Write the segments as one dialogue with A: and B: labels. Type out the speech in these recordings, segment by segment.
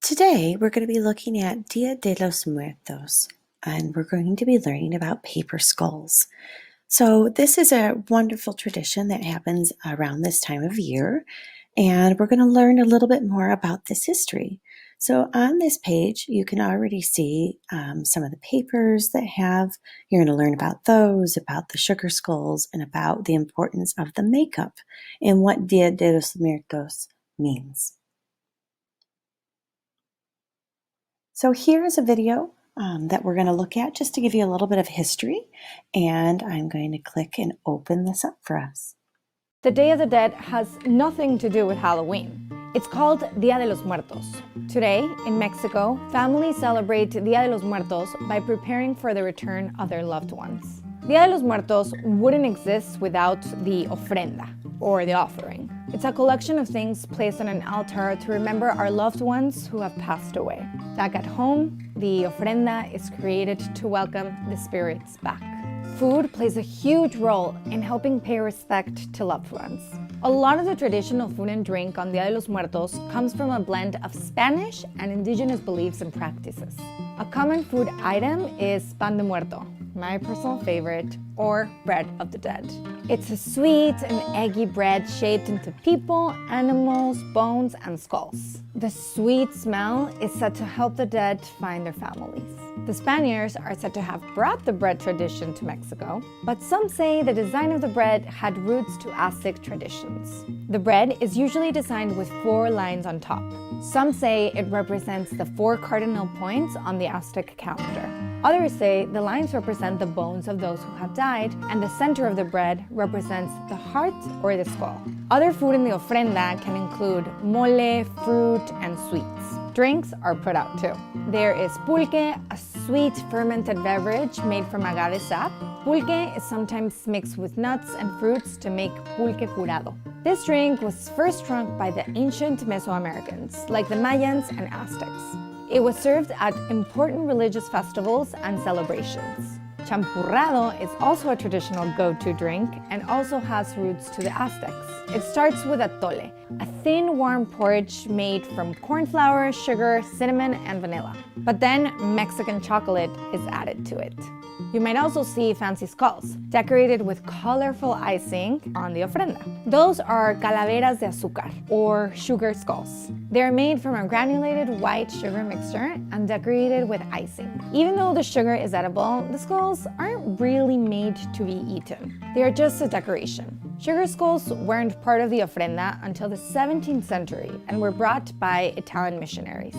A: Today, we're going to be looking at Dia de los Muertos, and we're going to be learning about paper skulls. So this is a wonderful tradition that happens around this time of year, and we're going to learn a little bit more about this history. So on this page, you can already see some of the papers that you're going to learn about those, about the sugar skulls, and about the importance of the makeup and what Dia de los Muertos means. So here is a video that we're going to look at just to give you a little bit of history, and I'm going to click and open this up for us.
B: The Day of the Dead has nothing to do with Halloween. It's called Dia de los Muertos. Today, in Mexico, families celebrate Dia de los Muertos by preparing for the return of their loved ones. Dia de los Muertos wouldn't exist without the ofrenda, or the offering. It's a collection of things placed on an altar to remember our loved ones who have passed away. Back at home, the ofrenda is created to welcome the spirits back. Food plays a huge role in helping pay respect to loved ones. A lot of the traditional food and drink on Dia de los Muertos comes from a blend of Spanish and indigenous beliefs and practices. A common food item is pan de muerto, my personal favorite, or bread of the dead. It's a sweet and eggy bread shaped into people, animals, bones, and skulls. The sweet smell is said to help the dead find their families. The Spaniards are said to have brought the bread tradition to Mexico, but some say the design of the bread had roots to Aztec traditions. The bread is usually designed with 4 lines on top. Some say it represents the 4 cardinal points on the Aztec calendar. Others say the lines represent the bones of those who have died, and the center of the bread represents the heart or the skull. Other food in the ofrenda can include mole, fruit, and sweets. Drinks are put out too. There is pulque, a sweet fermented beverage made from agave sap. Pulque is sometimes mixed with nuts and fruits to make pulque curado. This drink was first drunk by the ancient Mesoamericans, like the Mayans and Aztecs. It was served at important religious festivals and celebrations. Champurrado is also a traditional go-to drink and also has roots to the Aztecs. It starts with atole, a thin, warm porridge made from corn flour, sugar, cinnamon, and vanilla. But then Mexican chocolate is added to it. You might also see fancy skulls, decorated with colorful icing on the ofrenda. Those are calaveras de azúcar, or sugar skulls. They're made from a granulated white sugar mixture and decorated with icing. Even though the sugar is edible, the skulls aren't really made to be eaten. They are just a decoration. Sugar skulls weren't part of the ofrenda until the 17th century and were brought by Italian missionaries.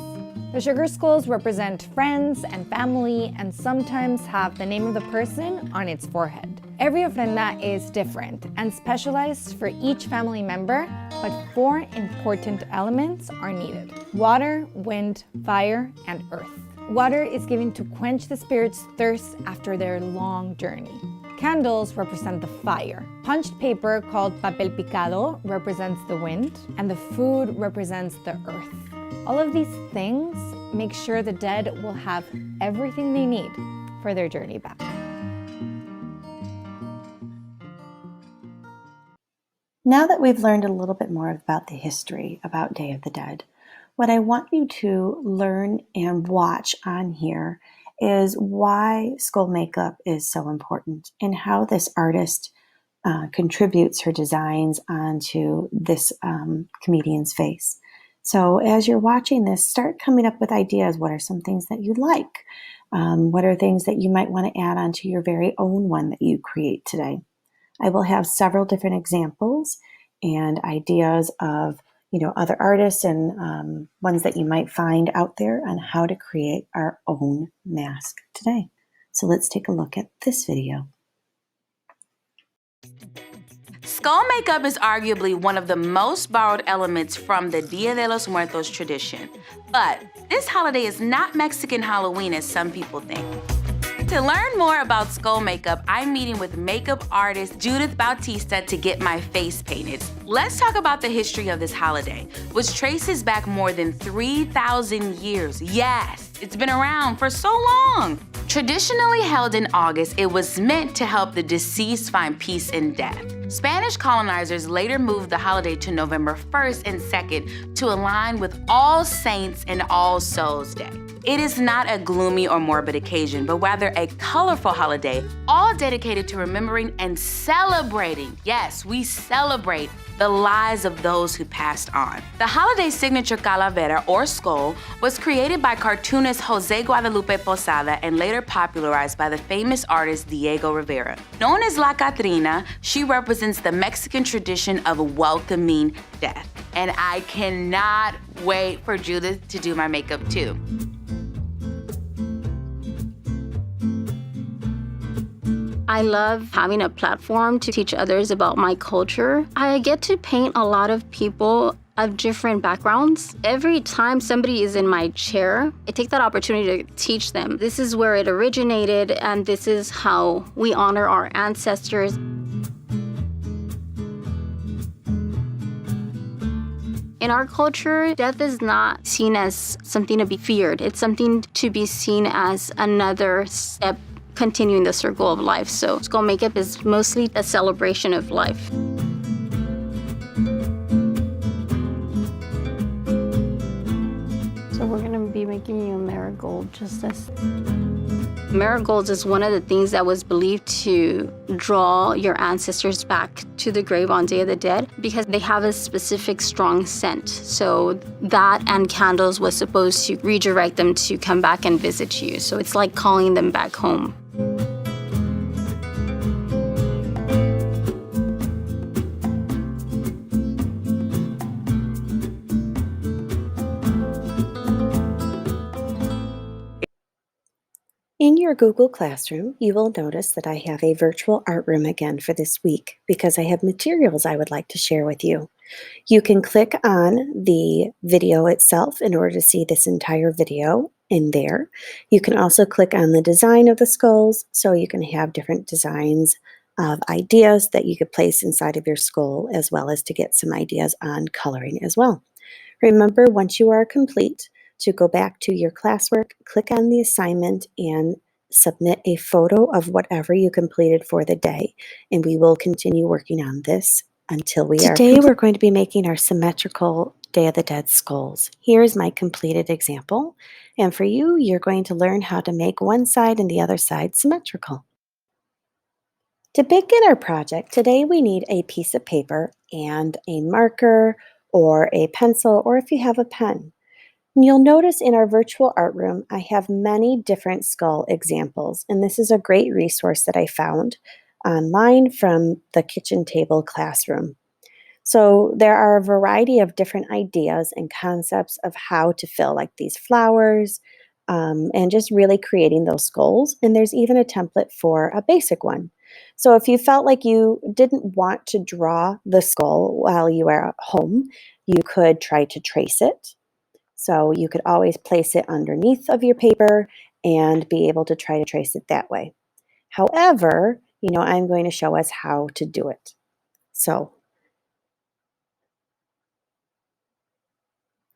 B: The sugar skulls represent friends and family and sometimes have the name of the person on its forehead. Every ofrenda is different and specialized for each family member, but 4 important elements are needed: water, wind, fire, and earth. Water is given to quench the spirit's thirst after their long journey. Candles represent the fire. Punched paper, called papel picado, represents the wind, and the food represents the earth. All of these things make sure the dead will have everything they need for their journey back.
A: Now that we've learned a little bit more about the history about Day of the Dead, what I want you to learn and watch on here is why skull makeup is so important and how this artist contributes her designs onto this comedian's face. So as you're watching this, start coming up with ideas. What are some things that you like? What are things that you might want to add onto your very own one that you create today? I will have several different examples and ideas of other artists and ones that you might find out there on how to create our own mask today. So let's take a look at this video.
C: Skull makeup is arguably one of the most borrowed elements from the Dia de los Muertos tradition. But this holiday is not Mexican Halloween as some people think. To learn more about skull makeup, I'm meeting with makeup artist Judith Bautista to get my face painted. Let's talk about the history of this holiday, which traces back more than 3,000 years. Yes, it's been around for so long. Traditionally held in August, it was meant to help the deceased find peace in death. Spanish colonizers later moved the holiday to November 1st and 2nd to align with All Saints and All Souls Day. It is not a gloomy or morbid occasion, but rather a colorful holiday, all dedicated to remembering and celebrating. Yes, we celebrate the lives of those who passed on. The holiday's signature calavera, or skull, was created by cartoonist Jose Guadalupe Posada and later popularized by the famous artist Diego Rivera. Known as La Catrina, she represents the Mexican tradition of welcoming death. And I cannot wait for Judith to do my makeup too.
D: I love having a platform to teach others about my culture. I get to paint a lot of people of different backgrounds. Every time somebody is in my chair, I take that opportunity to teach them. This is where it originated, and this is how we honor our ancestors. In our culture, death is not seen as something to be feared. It's something to be seen as another step continuing the circle of life. So skull makeup is mostly a celebration of life. So we're gonna be making you a marigold, just as marigolds is one of the things that was believed to draw your ancestors back to the grave on Day of the Dead because they have a specific strong scent. So that and candles was supposed to redirect them to come back and visit you. So it's like calling them back home.
A: In your Google Classroom, you will notice that I have a virtual art room again for this week because I have materials I would like to share with you. You can click on the video itself in order to see this entire video in there. You can also click on the design of the skulls so you can have different designs of ideas that you could place inside of your skull, as well as to get some ideas on coloring as well. Remember, once you are complete, to go back to your classwork, click on the assignment and submit a photo of whatever you completed for the day. And we will continue working on this until we are complete. Today we're going to be making our symmetrical Day of the Dead skulls. Here's my completed example. And for you, you're going to learn how to make one side and the other side symmetrical. To begin our project, today we need a piece of paper and a marker or a pencil, or if you have a pen. And you'll notice in our virtual art room, I have many different skull examples, and this is a great resource that I found online from the kitchen table classroom. So there are a variety of different ideas and concepts of how to fill like these flowers and just really creating those skulls. And there's even a template for a basic one. So if you felt like you didn't want to draw the skull while you were at home, you could try to trace it. So you could always place it underneath of your paper and be able to try to trace it that way. However, I'm going to show us how to do it. So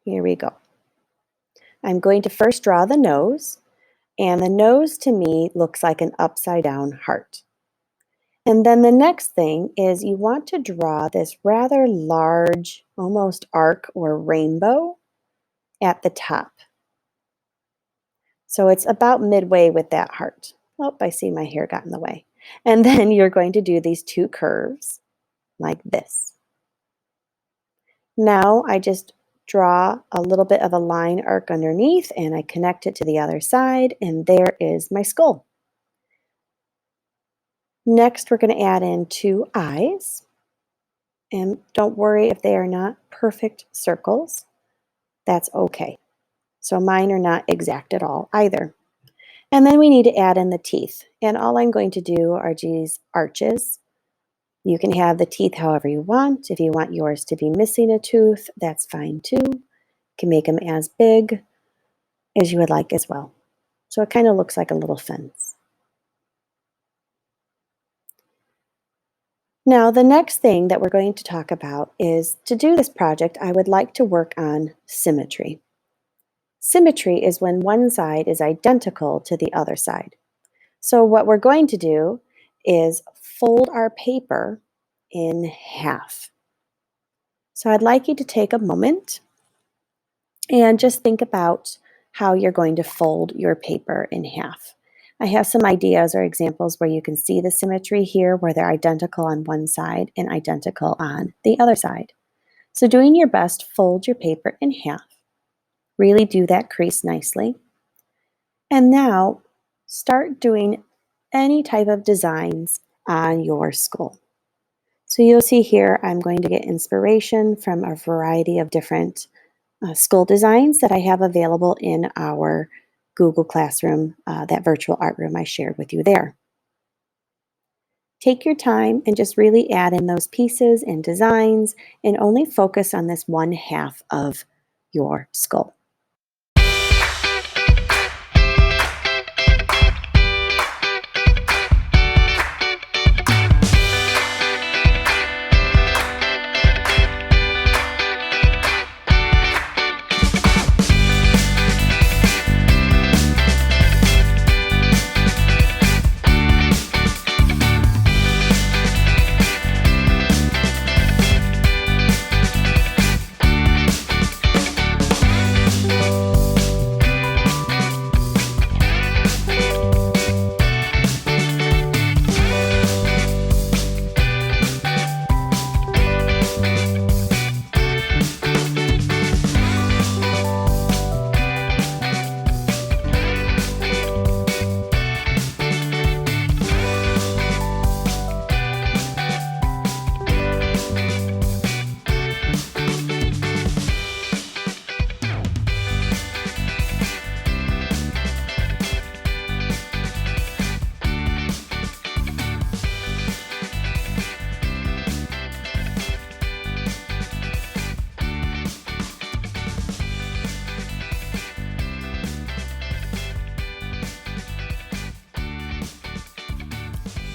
A: here we go. I'm going to first draw the nose, and the nose to me looks like an upside down heart. And then the next thing is you want to draw this rather large, almost arc or rainbow at the top. So it's about midway with that heart. Oh, I see my hair got in the way. And then you're going to do these two curves like this. Now I just draw a little bit of a line arc underneath and I connect it to the other side, and there is my skull. Next, we're going to add in two eyes. And don't worry if they are not perfect circles. That's okay. So mine are not exact at all either. And then we need to add in the teeth. And all I'm going to do are these arches. You can have the teeth however you want. If you want yours to be missing a tooth, that's fine too. You can make them as big as you would like as well. So it kind of looks like a little fence. Now, the next thing that we're going to talk about is, to do this project, I would like to work on symmetry. Symmetry is when one side is identical to the other side. So what we're going to do is fold our paper in half. So I'd like you to take a moment and just think about how you're going to fold your paper in half. I have some ideas or examples where you can see the symmetry here, where they're identical on one side and identical on the other side. So doing your best, fold your paper in half. Really do that crease nicely. And now start doing any type of designs on your skull. So you'll see here, I'm going to get inspiration from a variety of different skull designs that I have available in our Google Classroom, that virtual art room I shared with you there. Take your time and just really add in those pieces and designs and only focus on this one half of your skull.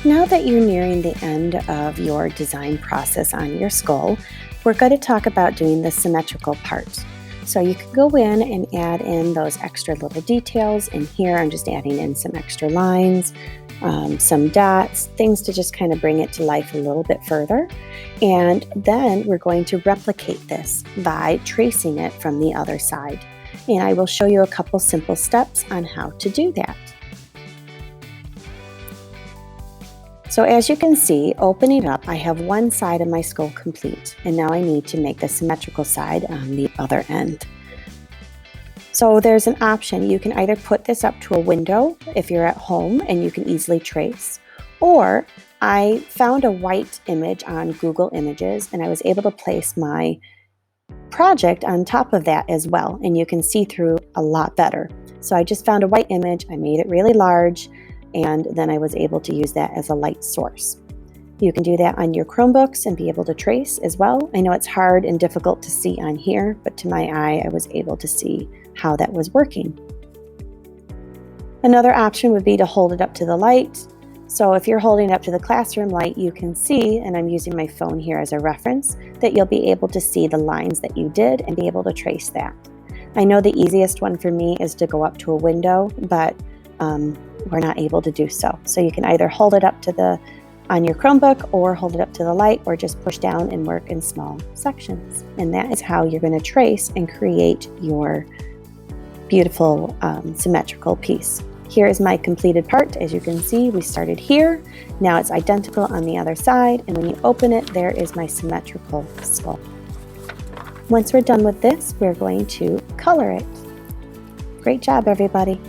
A: Now that you're nearing the end of your design process on your skull, we're going to talk about doing the symmetrical part. So you can go in and add in those extra little details. And here I'm just adding in some extra lines, some dots, things to just kind of bring it to life a little bit further. And then we're going to replicate this by tracing it from the other side. And I will show you a couple simple steps on how to do that. So as you can see, opening up, I have one side of my skull complete, and now I need to make the symmetrical side on the other end. So there's an option. You can either put this up to a window if you're at home and you can easily trace, or I found a white image on Google Images and I was able to place my project on top of that as well, and you can see through a lot better. So I just found a white image, I made it really large, and then I was able to use that as a light source. You can do that on your Chromebooks and be able to trace as well. I know it's hard and difficult to see on here, but to my eye, I was able to see how that was working. Another option would be to hold it up to the light. So if you're holding it up to the classroom light, you can see, and I'm using my phone here as a reference, that you'll be able to see the lines that you did and be able to trace that. I know the easiest one for me is to go up to a window, but we're not able to do so. So you can either hold it up to on your Chromebook or hold it up to the light, or just push down and work in small sections. And that is how you're going to trace and create your beautiful symmetrical piece. Here is my completed part. As you can see, we started here. Now it's identical on the other side. And when you open it, there is my symmetrical skull. Once we're done with this, we're going to color it. Great job, everybody.